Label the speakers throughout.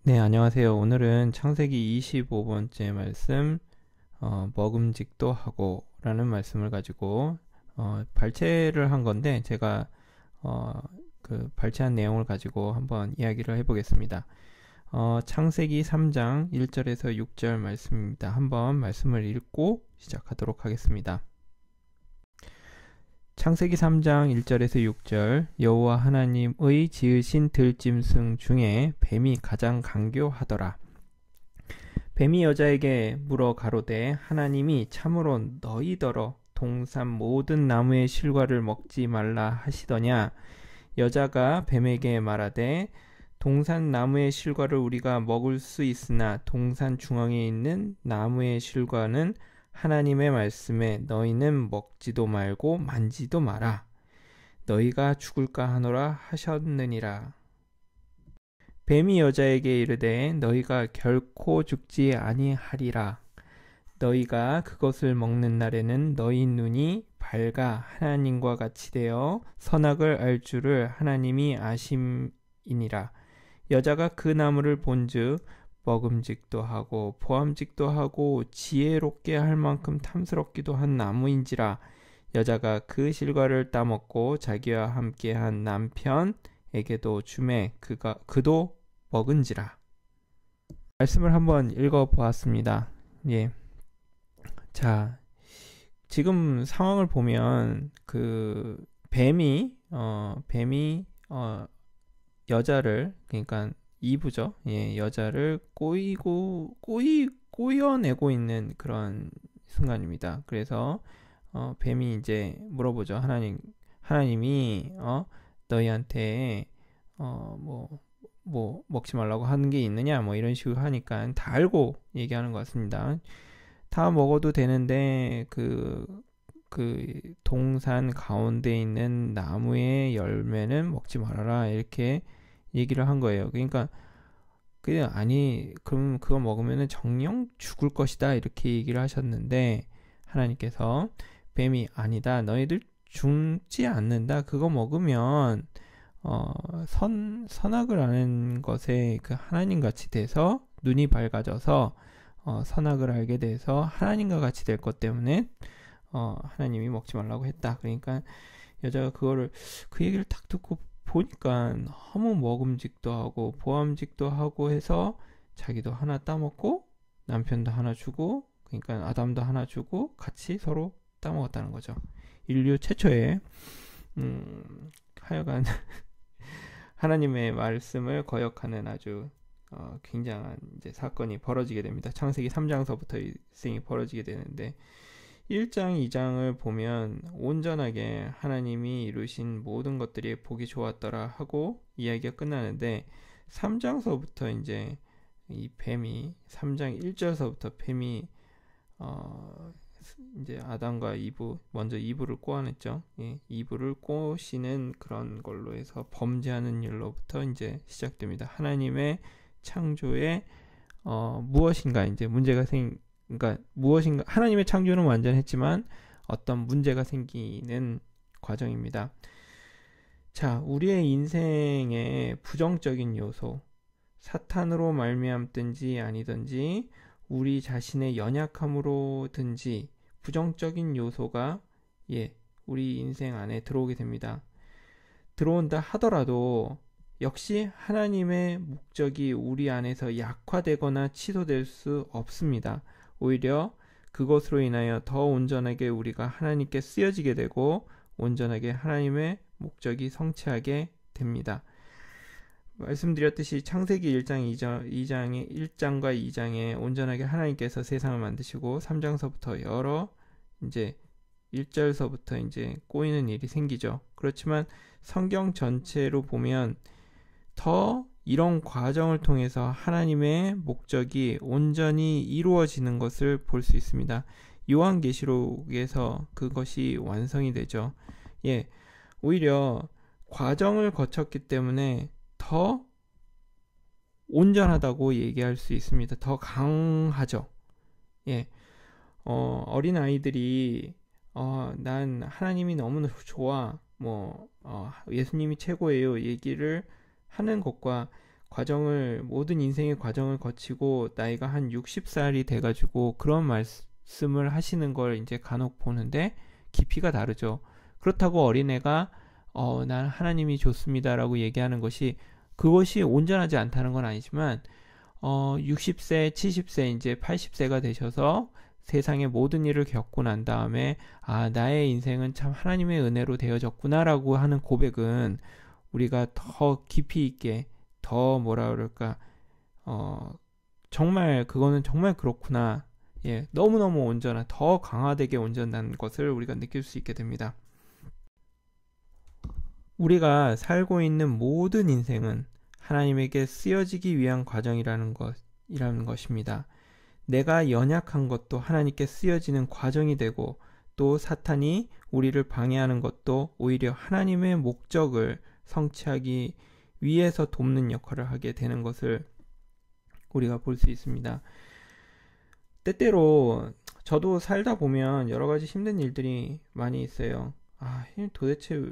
Speaker 1: 네, 안녕하세요. 오늘은 창세기 25번째 말씀, 먹음직도 하고 라는 말씀을 가지고, 발췌를 한 건데, 제가, 어, 그 발췌한 내용을 가지고 한번 이야기를 해보겠습니다. 창세기 3장 1절에서 6절 말씀입니다. 한번 말씀을 읽고 시작하도록 하겠습니다. 창세기 3장 1절에서 6절 여호와 하나님의 지으신 들짐승 중에 뱀이 가장 간교하더라. 뱀이 여자에게 물어 가로되 하나님이 참으로 너희더러 동산 모든 나무의 실과를 먹지 말라 하시더냐. 여자가 뱀에게 말하되 동산 나무의 실과를 우리가 먹을 수 있으나 동산 중앙에 있는 나무의 실과는 하나님의 말씀에 너희는 먹지도 말고 만지도 마라. 너희가 죽을까 하노라 하셨느니라. 뱀이 여자에게 이르되 너희가 결코 죽지 아니하리라. 너희가 그것을 먹는 날에는 너희 눈이 밝아 하나님과 같이 되어 선악을 알 줄을 하나님이 아심이니라. 여자가 그 나무를 본즉 먹음직도 하고 보암직도 하고 지혜롭게 할 만큼 탐스럽기도 한 나무인지라. 여자가 그 실과를 따먹고 자기와 함께한 남편에게도 주매 그도 먹은지라. 말씀을 한번 읽어보았습니다. 예. 자, 지금 상황을 보면 그 뱀이 여자를, 그러니까 이브죠. 예, 여자를 꼬여내고 있는 그런 순간입니다. 그래서 뱀이 이제 물어보죠. 하나님이 너희한테 먹지 말라고 하는 게 있느냐, 뭐 이런 식으로 하니까 다 알고 얘기하는 것 같습니다. 다 먹어도 되는데 그 동산 가운데 있는 나무의 열매는 먹지 말아라, 이렇게 얘기를 한 거예요. 그러니까 그냥 아니 그럼 그거 먹으면은 정령 죽을 것이다, 이렇게 얘기를 하셨는데 하나님께서 뱀이 아니다, 너희들 죽지 않는다, 그거 먹으면 선악을 아는 것에 그 하나님 같이 돼서 눈이 밝아져서 선악을 알게 돼서 하나님과 같이 될 것 때문에 하나님이 먹지 말라고 했다. 그러니까 여자가 그 얘기를 딱 듣고 보니까 너무 먹음직도 하고 보암직도 하고 해서 자기도 하나 따먹고 남편도 하나 주고, 그러니까 아담도 하나 주고 같이 서로 따먹었다는 거죠. 인류 최초의 하여간 하나님의 말씀을 거역하는 아주 굉장한 이제 사건이 벌어지게 됩니다. 창세기 3장서부터 이 일생이 벌어지게 되는데 1장, 2장을 보면 온전하게 하나님이 이루신 모든 것들이 보기 좋았더라 하고 이야기가 끝나는데 3장서부터 이제 이 뱀이 3장 1절서부터 뱀이 이제 아담과 이브, 먼저 이브를 꼬아냈죠. 예, 이브를 꼬시는 그런 걸로 해서 범죄하는 일로부터 이제 시작됩니다. 하나님의 창조에 무엇인가 이제 그러니까 무엇인가, 하나님의 창조는 완전했지만 어떤 문제가 생기는 과정입니다. 자, 우리의 인생의 부정적인 요소, 사탄으로 말미암든지 아니든지 우리 자신의 연약함으로든지 부정적인 요소가 우리 인생 안에 들어오게 됩니다. 들어온다 하더라도 역시 하나님의 목적이 우리 안에서 약화되거나 취소될 수 없습니다. 오히려 그것으로 인하여 더 온전하게 우리가 하나님께 쓰여지게 되고 온전하게 하나님의 목적이 성취하게 됩니다. 말씀드렸듯이 창세기 1장과 2장에 온전하게 하나님께서 세상을 만드시고 3장서부터 이제 1절서부터 이제 꼬이는 일이 생기죠. 그렇지만 성경 전체로 보면 더 이런 과정을 통해서 하나님의 목적이 온전히 이루어지는 것을 볼 수 있습니다. 요한계시록에서 그것이 완성이 되죠. 오히려 과정을 거쳤기 때문에 더 온전하다고 얘기할 수 있습니다. 더 강하죠. 어린 아이들이 난 하나님이 너무 좋아, 예수님이 최고예요, 얘기를 하는 것과 모든 인생의 과정을 거치고 나이가 한 60살이 돼가지고 그런 말씀을 하시는 걸 이제 간혹 보는데 깊이가 다르죠. 그렇다고 어린애가 난 하나님이 좋습니다라고 얘기하는 것이 그것이 온전하지 않다는 건 아니지만 60세, 70세, 이제 80세가 되셔서 세상의 모든 일을 겪고 난 다음에 나의 인생은 참 하나님의 은혜로 되어졌구나라고 하는 고백은 우리가 더 깊이 있게 더 뭐라 그럴까 정말 그거는 정말 그렇구나. 예, 너무너무 온전한 더 강화되게 온전한 것을 우리가 느낄 수 있게 됩니다. 우리가 살고 있는 모든 인생은 하나님에게 쓰여지기 위한 과정이라는 것입니다. 내가 연약한 것도 하나님께 쓰여지는 과정이 되고 또 사탄이 우리를 방해하는 것도 오히려 하나님의 목적을 성취하기 위해서 돕는 역할을 하게 되는 것을 우리가 볼 수 있습니다. 때때로 저도 살다 보면 여러 가지 힘든 일들이 많이 있어요. 도대체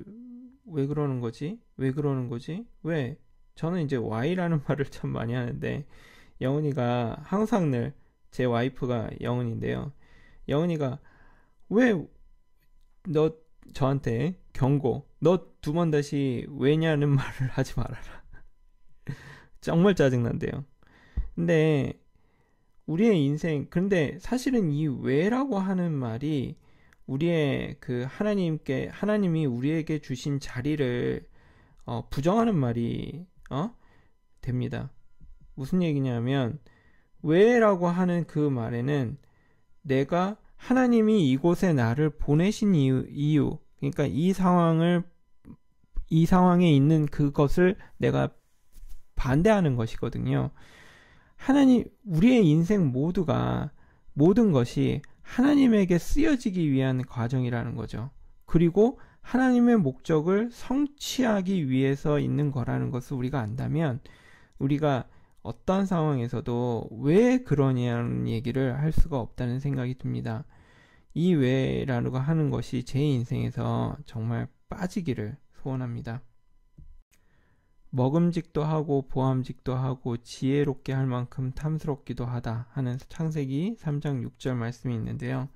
Speaker 1: 왜 그러는 거지? 왜 그러는 거지? 왜? 저는 이제 Y라는 말을 참 많이 하는데 영은이가 항상 늘 제 와이프가 영은인데요. 영은이가 왜 너 저한테 경고 너 2번 다시 왜냐는 말을 하지 말아라. 정말 짜증난대요. 근데 우리의 인생 근데 사실은 이 왜라고 하는 말이 우리의 그 하나님이 우리에게 주신 자리를 부정하는 말이 됩니다. 무슨 얘기냐면 왜라고 하는 그 말에는 내가 하나님이 이곳에 나를 보내신 이유 그러니까 이 상황에 있는 그것을 내가 반대하는 것이거든요. 우리의 인생 모든 것이 하나님에게 쓰여지기 위한 과정이라는 거죠. 그리고 하나님의 목적을 성취하기 위해서 있는 거라는 것을 우리가 안다면 우리가 어떤 상황에서도 왜 그러냐는 얘기를 할 수가 없다는 생각이 듭니다. 이 왜라고 하는 것이 제 인생에서 정말 빠지기를 소원합니다. 먹음직도 하고 보암직도 하고 지혜롭게 할 만큼 탐스럽기도 하다 하는 창세기 3장 6절 말씀이 있는데요.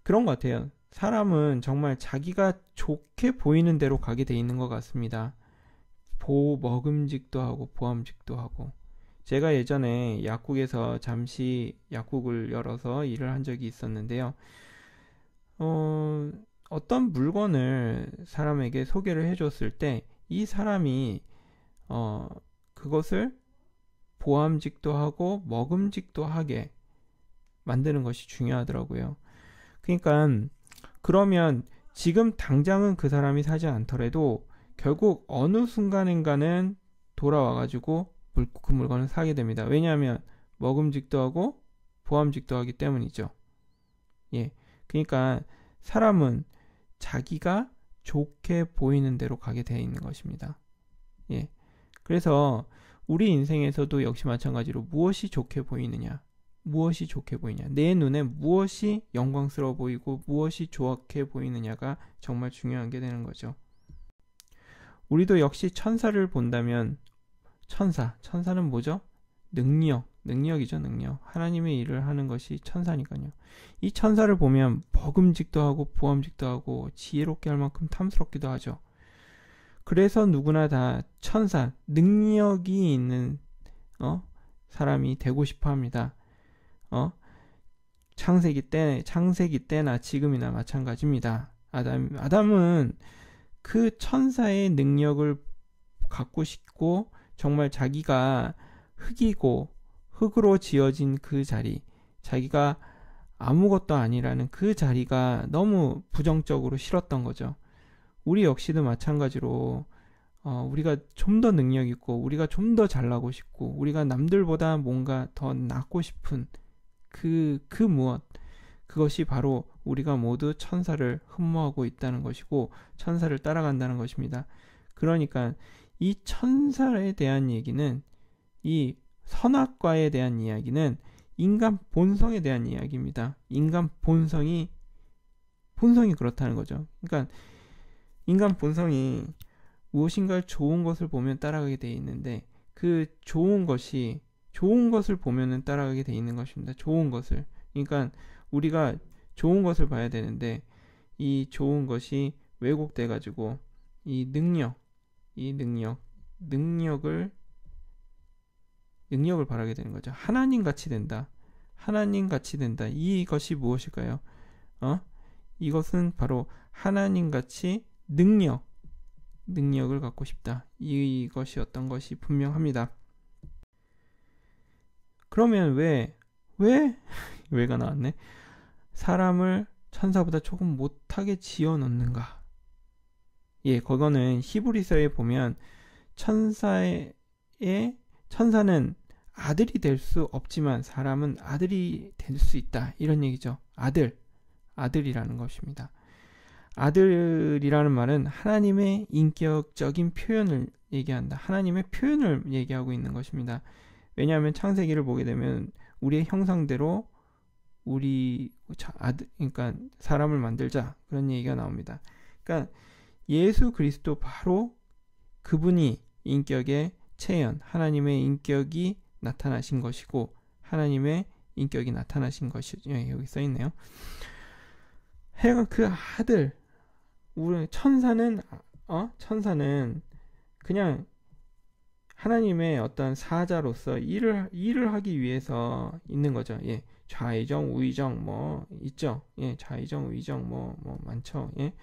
Speaker 1: 그런 것 같아요. 사람은 정말 자기가 좋게 보이는 대로 가게 돼 있는 것 같습니다. 먹음직도 하고 보암직도 하고 제가 예전에 약국에서 잠시 약국을 열어서 일을 한 적이 있었는데요. 어떤 물건을 사람에게 소개를 해줬을 때 이 사람이 그것을 보암직도 하고 먹음직도 하게 만드는 것이 중요하더라고요. 그러니까 그러면 지금 당장은 그 사람이 사지 않더라도 결국 어느 순간인가는 돌아와가지고 그 물건을 사게 됩니다. 왜냐하면 먹음직도 하고 보암직도 하기 때문이죠. 예, 그러니까 사람은 자기가 좋게 보이는 대로 가게 되어 있는 것입니다. 예, 그래서 우리 인생에서도 역시 마찬가지로 무엇이 좋게 보이느냐, 내 눈에 무엇이 영광스러워 보이고 무엇이 좋게 보이느냐가 정말 중요한 게 되는 거죠. 우리도 역시 천사를 본다면 천사는 뭐죠? 능력이죠. 하나님의 일을 하는 것이 천사니까요. 이 천사를 보면 먹음직도 하고 보암직도 하고 지혜롭게 할 만큼 탐스럽기도 하죠. 그래서 누구나 다 천사, 능력이 있는 사람이 되고 싶어 합니다. 창세기 때나 지금이나 마찬가지입니다. 아담은 그 천사의 능력을 갖고 싶고 정말 자기가 흙으로 지어진 그 자리, 자기가 아무것도 아니라는 그 자리가 너무 부정적으로 싫었던 거죠. 우리 역시도 마찬가지로 우리가 좀 더 능력 있고 우리가 좀 더 잘나고 싶고 우리가 남들보다 뭔가 더 낫고 싶은 그 무엇, 그것이 바로 우리가 모두 천사를 흠모하고 있다는 것이고 천사를 따라간다는 것입니다. 그러니까 이 천사에 대한 얘기는, 이 선악과에 대한 이야기는 인간 본성에 대한 이야기입니다. 인간 본성이 그렇다는 거죠. 그러니까 인간 본성이 무엇인가 좋은 것을 보면 따라가게 돼 있는데 그 좋은 것을 보면은 따라가게 돼 있는 것입니다. 좋은 것을. 그러니까 우리가 좋은 것을 봐야 되는데 이 좋은 것이 왜곡돼 가지고 이 능력을 바라게 되는 거죠. 하나님 같이 된다. 이것이 무엇일까요? 이것은 바로 하나님 같이 능력을 갖고 싶다. 이것이 어떤 것이 분명합니다. 그러면 왜가 나왔네. 사람을 천사보다 조금 못하게 지어 놓는가? 예, 그거는 히브리서에 보면 천사는 아들이 될 수 없지만 사람은 아들이 될 수 있다. 이런 얘기죠. 아들이라는 것입니다. 아들이라는 말은 하나님의 인격적인 표현을 얘기한다. 하나님의 표현을 얘기하고 있는 것입니다. 왜냐하면 창세기를 보게 되면 우리의 형상대로 그러니까 사람을 만들자 그런 얘기가 나옵니다. 그러니까 예수 그리스도 바로 그분이 인격의 체현, 하나님의 인격이 나타나신 것이고 하나님의 인격이 나타나신 것이 여기 써 있네요. 해가 그 아들, 우리 천사는 그냥 하나님의 어떤 사자로서 일을 하기 위해서 있는 거죠. 예, 좌의정, 우의정 뭐 있죠. 예, 좌의정, 우의정 뭐 많죠. 예,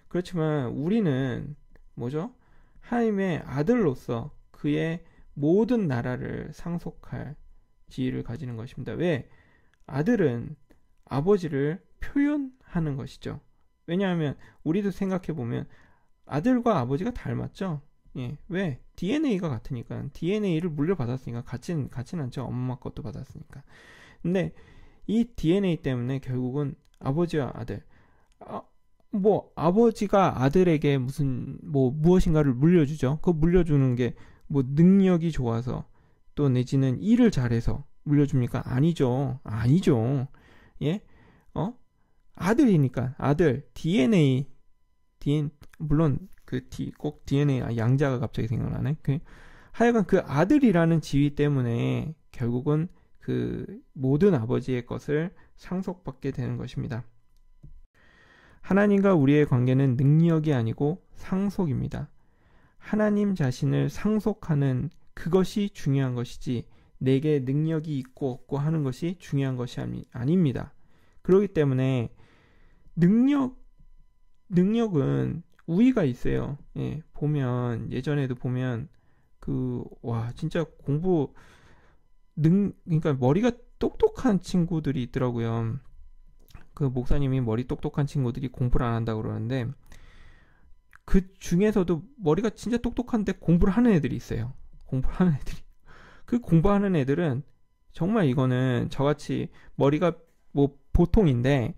Speaker 1: 그렇지만 우리는 뭐죠? 하나님의 아들로서 그의 모든 나라를 상속할 지위를 가지는 것입니다. 왜? 아들은 아버지를 표현하는 것이죠. 왜냐하면 우리도 생각해보면 아들과 아버지가 닮았죠. 예, 왜? DNA가 같으니까. DNA를 물려받았으니까 같진 않죠. 엄마 것도 받았으니까. 근데 이 DNA 때문에 결국은 아버지와 아들, 아버지가 아들에게 무엇인가를 물려주죠. 그 물려주는 게 능력이 좋아서 또 내지는 일을 잘해서 물려줍니까? 아니죠. 예? 아들이니까 아들 DNA 물론 꼭 DNA 양자가 갑자기 생각나네. 하여간 그 아들이라는 지위 때문에 결국은 그 모든 아버지의 것을 상속받게 되는 것입니다. 하나님과 우리의 관계는 능력이 아니고 상속입니다. 하나님 자신을 상속하는 그것이 중요한 것이지 내게 능력이 있고 없고 하는 것이 중요한 것이 아닙니다. 그렇기 때문에 능력은 우위가 있어요. 예, 예전에도 보면 진짜 그러니까 머리가 똑똑한 친구들이 있더라고요. 그 목사님이 머리 똑똑한 친구들이 공부를 안 한다고 그러는데 그 중에서도 머리가 진짜 똑똑한데 공부를 하는 애들이 있어요. 그 공부하는 애들은 정말 이거는 저같이 머리가 보통인데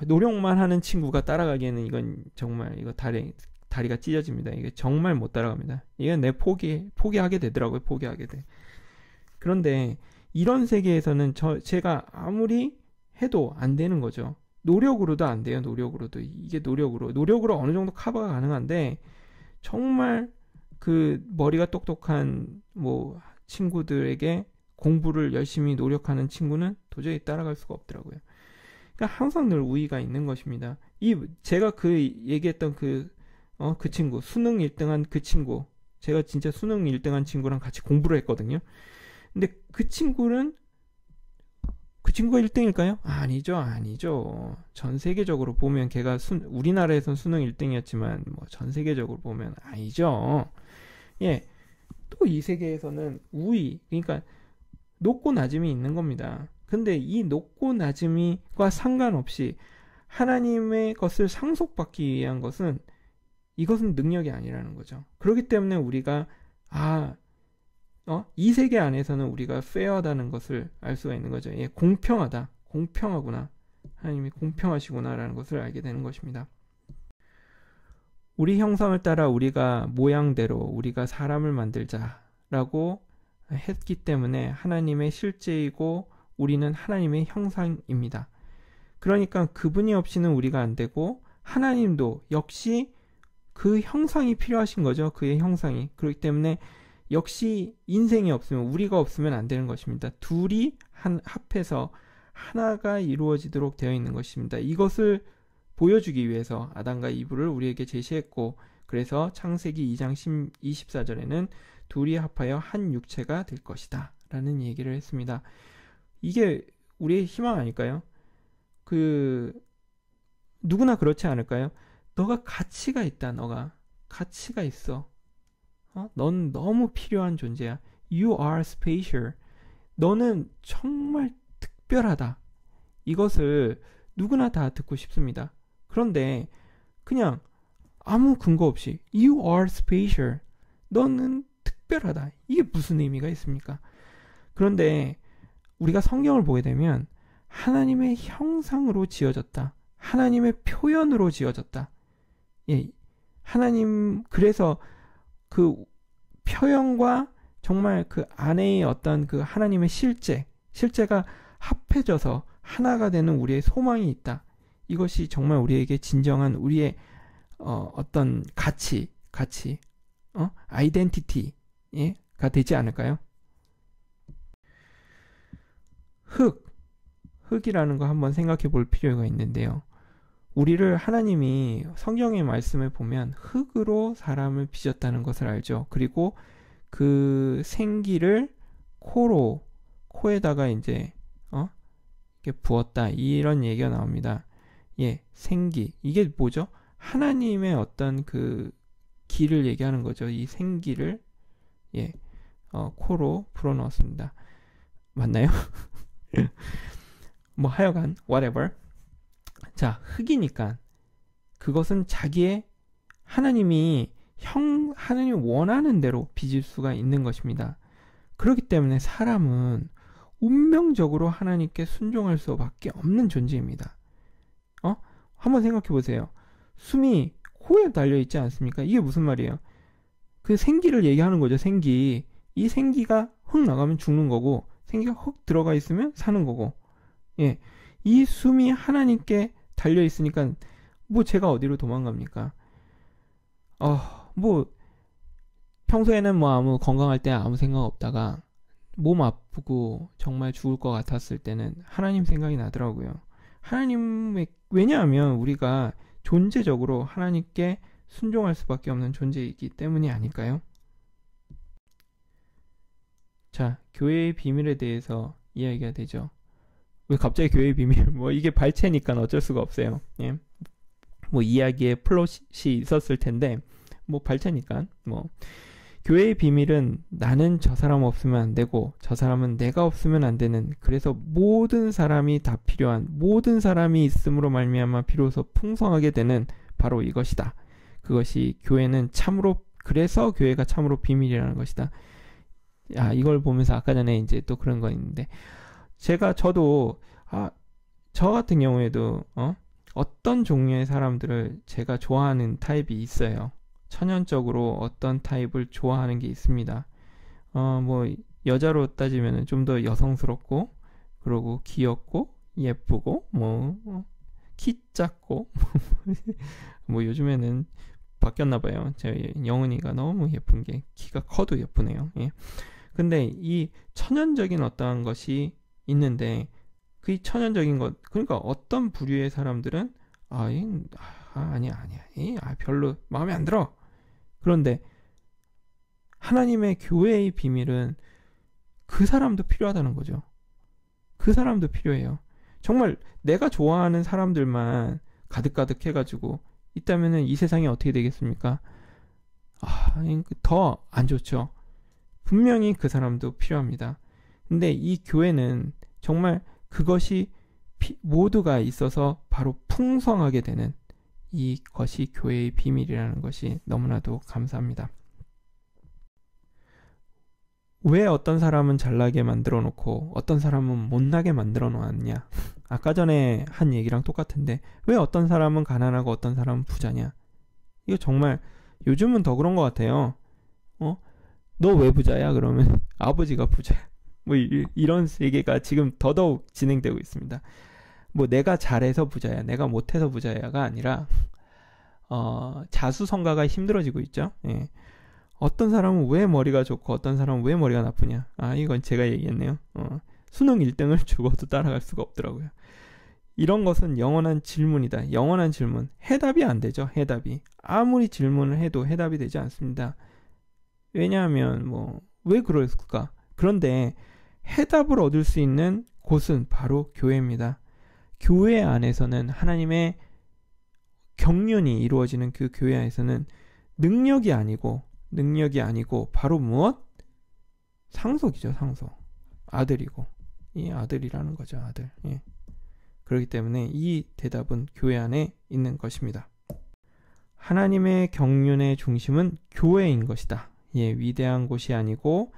Speaker 1: 노력만 하는 친구가 따라가기에는 이건 정말 다리가 찢어집니다. 이게 정말 못 따라갑니다. 이건 포기하게 되더라고요. 포기하게 돼. 그런데 이런 세계에서는 제가 아무리 해도 안 되는 거죠. 노력으로도 안 돼요. 이게 노력으로 어느 정도 커버가 가능한데 정말 그 머리가 똑똑한 친구들에게 공부를 열심히 노력하는 친구는 도저히 따라갈 수가 없더라고요. 그러니까 항상 늘 우위가 있는 것입니다. 제가 얘기했던 그 친구, 수능 1등한 그 친구, 제가 진짜 수능 1등한 친구랑 같이 공부를 했거든요. 근데 그 친구가 1등일까요? 아니죠. 전 세계적으로 보면 걔가 우리나라에선 수능 1등이었지만 전 세계적으로 보면 아니죠. 예, 또 이 세계에서는 그러니까 높고 낮음이 있는 겁니다. 근데 이 높고 낮음과 상관없이 하나님의 것을 상속받기 위한 이것은 능력이 아니라는 거죠. 그렇기 때문에 우리가 이 세계 안에서는 우리가 페어하다는 것을 알 수가 있는 거죠. 예, 공평하구나. 하나님이 공평하시구나라는 것을 알게 되는 것입니다. 우리 형상을 따라 우리가 모양대로 우리가 사람을 만들자라고 했기 때문에 하나님의 실제이고 우리는 하나님의 형상입니다. 그러니까 그분이 없이는 우리가 안 되고 하나님도 역시 그 형상이 필요하신 거죠. 그의 형상이. 그렇기 때문에 역시 인생이 없으면, 우리가 없으면 안 되는 것입니다. 둘이 합해서 하나가 이루어지도록 되어 있는 것입니다. 이것을 보여주기 위해서 아담과 이브를 우리에게 제시했고, 그래서 창세기 2장 24절에는 둘이 합하여 한 육체가 될 것이다 라는 얘기를 했습니다. 이게 우리의 희망 아닐까요? 누구나 그렇지 않을까요? 너가 가치가 있다. 너가 가치가 있어. 넌 너무 필요한 존재야. You are special. 너는 정말 특별하다. 이것을 누구나 다 듣고 싶습니다. 그런데 그냥 아무 근거 없이 You are special. 너는 특별하다. 이게 무슨 의미가 있습니까? 그런데 우리가 성경을 보게 되면 하나님의 형상으로 지어졌다. 하나님의 표현으로 지어졌다. 예, 하나님, 그래서 그 표현과 정말 그 안에의 어떤 그 하나님의 실제가 합해져서 하나가 되는 우리의 소망이 있다. 이것이 정말 우리에게 진정한 우리의 어떤 가치, 아이덴티티가 되지 않을까요? 흙이라는 거 한번 생각해 볼 필요가 있는데요. 우리를 하나님이 성경의 말씀을 보면 흙으로 사람을 빚었다는 것을 알죠. 그리고 그 생기를 코에다가 이제 이렇게 부었다, 이런 얘기가 나옵니다. 예, 생기. 이게 뭐죠? 하나님의 어떤 그 기를 얘기하는 거죠. 이 생기를 코로 불어넣었습니다. 맞나요? 뭐 하여간 whatever. 자, 흙이니까 그것은 자기의 하나님이 원하는 대로 빚을 수가 있는 것입니다. 그렇기 때문에 사람은 운명적으로 하나님께 순종할 수밖에 없는 존재입니다. 한번 생각해 보세요. 숨이 코에 달려 있지 않습니까? 이게 무슨 말이에요? 그 생기를 얘기하는 거죠. 생기. 이 생기가 흙 나가면 죽는 거고, 생기가 흙 들어가 있으면 사는 거고. 예. 이 숨이 하나님께 달려 있으니까 뭐 제가 어디로 도망갑니까? 뭐 평소에는 뭐 아무 건강할 때 아무 생각 없다가 몸 아프고 정말 죽을 것 같았을 때는 하나님 생각이 나더라고요. 왜냐하면 우리가 존재적으로 하나님께 순종할 수밖에 없는 존재이기 때문이 아닐까요? 자, 교회의 비밀에 대해서 이야기가 되죠. 왜 갑자기 교회의 비밀? 뭐 이게 발췌니까 어쩔 수가 없어요. 예. 뭐 이야기에 플롯이 있었을 텐데 뭐 발췌니까 뭐 교회의 비밀은 나는 저 사람 없으면 안 되고 저 사람은 내가 없으면 안 되는, 그래서 모든 사람이 다 필요한, 모든 사람이 있음으로 말미암아 비로소 풍성하게 되는 바로 이것이다. 그것이 교회는 참으로, 그래서 교회가 참으로 비밀이라는 것이다. 이걸 보면서 아까 전에 이제 또 그런 거 있는데, 저도 저 같은 경우에도 어떤 종류의 사람들을 제가 좋아하는 타입이 있어요. 천연적으로 어떤 타입을 좋아하는 게 있습니다. 뭐 여자로 따지면 좀 더 여성스럽고, 그리고 귀엽고 예쁘고, 뭐 키 작고 뭐 요즘에는 바뀌었나 봐요. 제 영은이가 너무 예쁜 게 키가 커도 예쁘네요. 예. 근데 이 천연적인 어떠한 것이 있는데, 그 천연적인 것, 그러니까 어떤 부류의 사람들은 아니야, 별로 마음에 안 들어. 그런데 하나님의 교회의 비밀은 그 사람도 필요하다는 거죠. 그 사람도 필요해요. 정말 내가 좋아하는 사람들만 가득가득 해가지고 있다면은 이 세상이 어떻게 되겠습니까? 더 안 좋죠. 분명히 그 사람도 필요합니다. 근데 이 교회는 정말 그것이 모두가 있어서 바로 풍성하게 되는, 이것이 교회의 비밀이라는 것이 너무나도 감사합니다. 왜 어떤 사람은 잘나게 만들어 놓고 어떤 사람은 못나게 만들어 놓았냐? 아까 전에 한 얘기랑 똑같은데, 왜 어떤 사람은 가난하고 어떤 사람은 부자냐? 이거 정말 요즘은 더 그런 것 같아요. 너 왜 부자야? 그러면 아버지가 부자야. 뭐 이런 세계가 지금 더더욱 진행되고 있습니다. 뭐 내가 잘해서 부자야, 내가 못해서 부자야가 아니라 자수성가가 힘들어지고 있죠. 예. 어떤 사람은 왜 머리가 좋고 어떤 사람은 왜 머리가 나쁘냐. 이건 제가 얘기했네요. 수능 1등을 죽어도 따라갈 수가 없더라고요. 이런 것은 영원한 질문이다. 영원한 질문. 해답이 안 되죠. 해답이. 아무리 질문을 해도 해답이 되지 않습니다. 왜냐하면 왜 그럴까? 그런데 해답을 얻을 수 있는 곳은 바로 교회입니다. 교회 안에서는 하나님의 경륜이 이루어지는 그 교회 안에서는 능력이 아니고 바로 무엇? 상속이죠. 상속. 아들이고. 이 아들이라는 거죠. 아들. 예. 그렇기 때문에 이 대답은 교회 안에 있는 것입니다. 하나님의 경륜의 중심은 교회인 것이다. 예, 위대한 곳이 아니고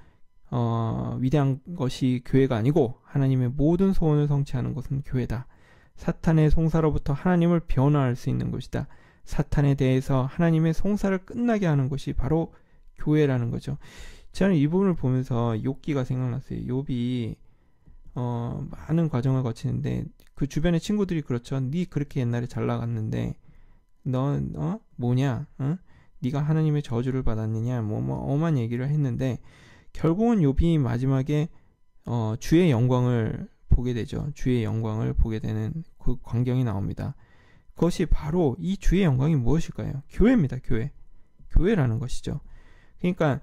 Speaker 1: 위대한 것이 교회가 아니고 하나님의 모든 소원을 성취하는 것은 교회다. 사탄의 송사로부터 하나님을 변화할 수 있는 것이다. 사탄에 대해서 하나님의 송사를 끝나게 하는 것이 바로 교회라는 거죠. 저는 이 부분을 보면서 욥기가 생각났어요. 욥이 많은 과정을 거치는데 그 주변의 친구들이 그렇죠. 네 그렇게 옛날에 잘 나갔는데 너 뭐냐? 네가 하나님의 저주를 받았느냐? 엄한 얘기를 했는데 결국은 욥이 마지막에 주의 영광을 보게 되죠. 주의 영광을 보게 되는 그 광경이 나옵니다. 그것이 바로 이 주의 영광이 무엇일까요? 교회입니다. 교회라는 것이죠. 그러니까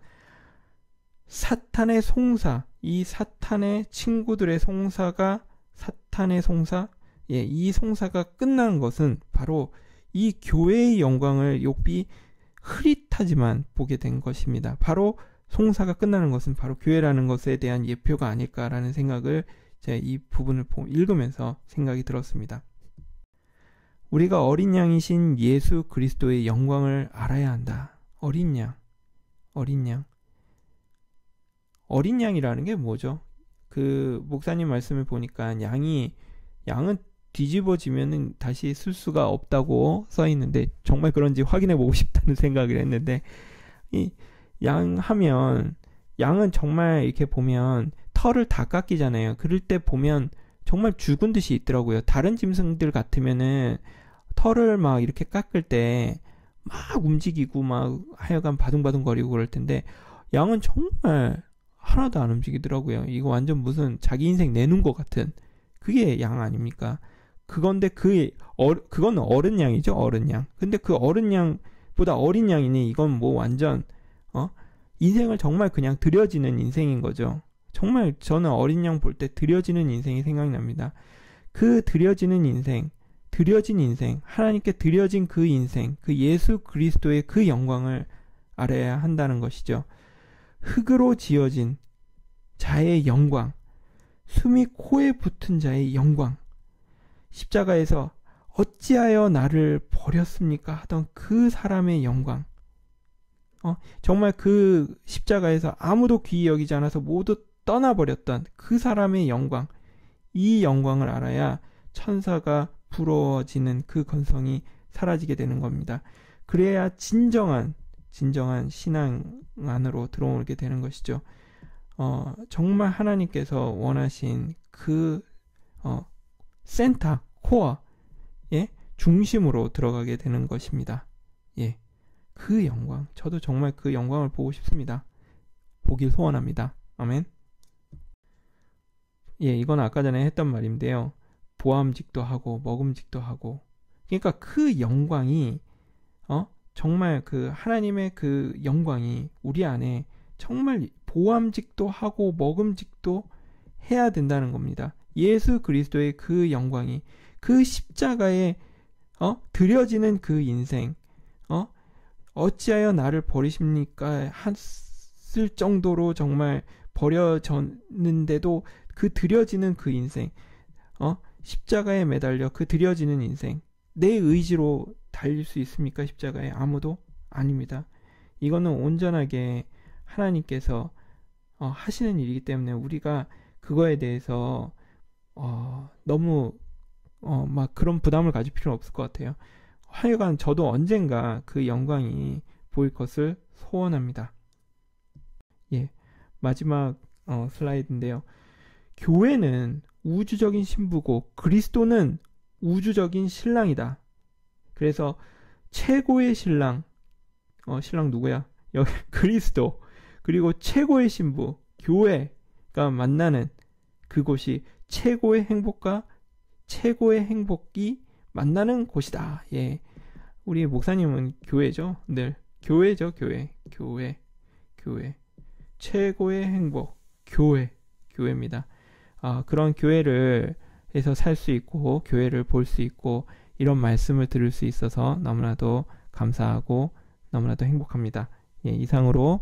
Speaker 1: 사탄의 송사, 이 사탄의 친구들의 송사가 사탄의 송사, 이 송사가 끝나는 것은 바로 이 교회의 영광을 욥이 흐릿하지만 보게 된 것입니다. 바로 송사가 끝나는 것은 바로 교회라는 것에 대한 예표가 아닐까라는 생각을 제가 이 부분을 읽으면서 생각이 들었습니다. 우리가 어린 양이신 예수 그리스도의 영광을 알아야 한다. 어린 양. 어린 양이라는 게 뭐죠? 그 목사님 말씀을 보니까 양은 뒤집어지면은 다시 쓸 수가 없다고 써 있는데 정말 그런지 확인해 보고 싶다는 생각을 했는데 이 양은 정말 이렇게 보면 털을 다 깎이잖아요. 그럴 때 보면 정말 죽은 듯이 있더라고요. 다른 짐승들 같으면은 털을 막 이렇게 깎을 때 막 움직이고 막 하여간 바둥바둥거리고 그럴 텐데 양은 정말 하나도 안 움직이더라고요. 이거 완전 무슨 자기 인생 내놓은 것 같은 그게 양 아닙니까? 그건데 그건 어른 양이죠. 어른 양. 근데 그 어른 양보다 어린 양이니 이건 완전 인생을 정말 그냥 들여지는 인생인 거죠. 정말 저는 어린 양 볼 때 들여지는 인생이 생각납니다. 그 들여진 인생, 하나님께 들여진 그 인생, 그 예수 그리스도의 그 영광을 알아야 한다는 것이죠. 흙으로 지어진 자의 영광, 숨이 코에 붙은 자의 영광, 십자가에서 어찌하여 나를 버렸습니까? 하던 그 사람의 영광, 정말 그 십자가에서 아무도 귀히 여기지 않아서 모두 떠나버렸던 그 사람의 영광, 이 영광을 알아야 천사가 부러워지는 그 건성이 사라지게 되는 겁니다. 그래야 진정한 신앙 안으로 들어오게 되는 것이죠. 정말 하나님께서 원하신 그 센터, 코어, 중심으로 들어가게 되는 것입니다. 그 영광, 저도 정말 그 영광을 보고 싶습니다. 보길 소원합니다. 아멘. 이건 아까 전에 했던 말인데요. 보암직도 하고 먹음직도 하고, 그러니까 그 영광이 정말 그 하나님의 그 영광이 우리 안에 정말 보암직도 하고 먹음직도 해야 된다는 겁니다. 예수 그리스도의 그 영광이 그 십자가에 드려지는 그 인생, 어찌하여 나를 버리십니까? 했을 정도로 정말 버려졌는데도 그 드려지는 그 인생, 십자가에 매달려 그 드려지는 인생, 내 의지로 달릴 수 있습니까? 십자가에? 아무도 아닙니다. 이거는 온전하게 하나님께서 하시는 일이기 때문에 우리가 그거에 대해서 너무 막 그런 부담을 가질 필요는 없을 것 같아요. 하여간 저도 언젠가 그 영광이 보일 것을 소원합니다. 마지막 슬라이드인데요. 교회는 우주적인 신부고 그리스도는 우주적인 신랑이다. 그래서 최고의 신랑, 신랑 누구야? 여기 그리스도, 그리고 최고의 신부, 교회가 만나는 그곳이 최고의 행복과 최고의 행복이 만나는 곳이다. 예. 우리 목사님은 교회죠. 늘 교회죠. 교회. 최고의 행복, 교회입니다. 그런 교회를 해서 살 수 있고 교회를 볼 수 있고 이런 말씀을 들을 수 있어서 너무나도 감사하고 너무나도 행복합니다. 예, 이상으로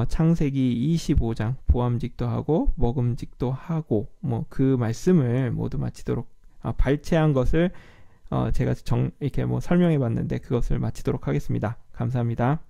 Speaker 1: 창세기 25장 보암직도 하고 먹음직도 하고 뭐 그 말씀을 모두 마치도록 발췌한 것을 제가 이렇게 뭐 설명해 봤는데 그것을 마치도록 하겠습니다. 감사합니다.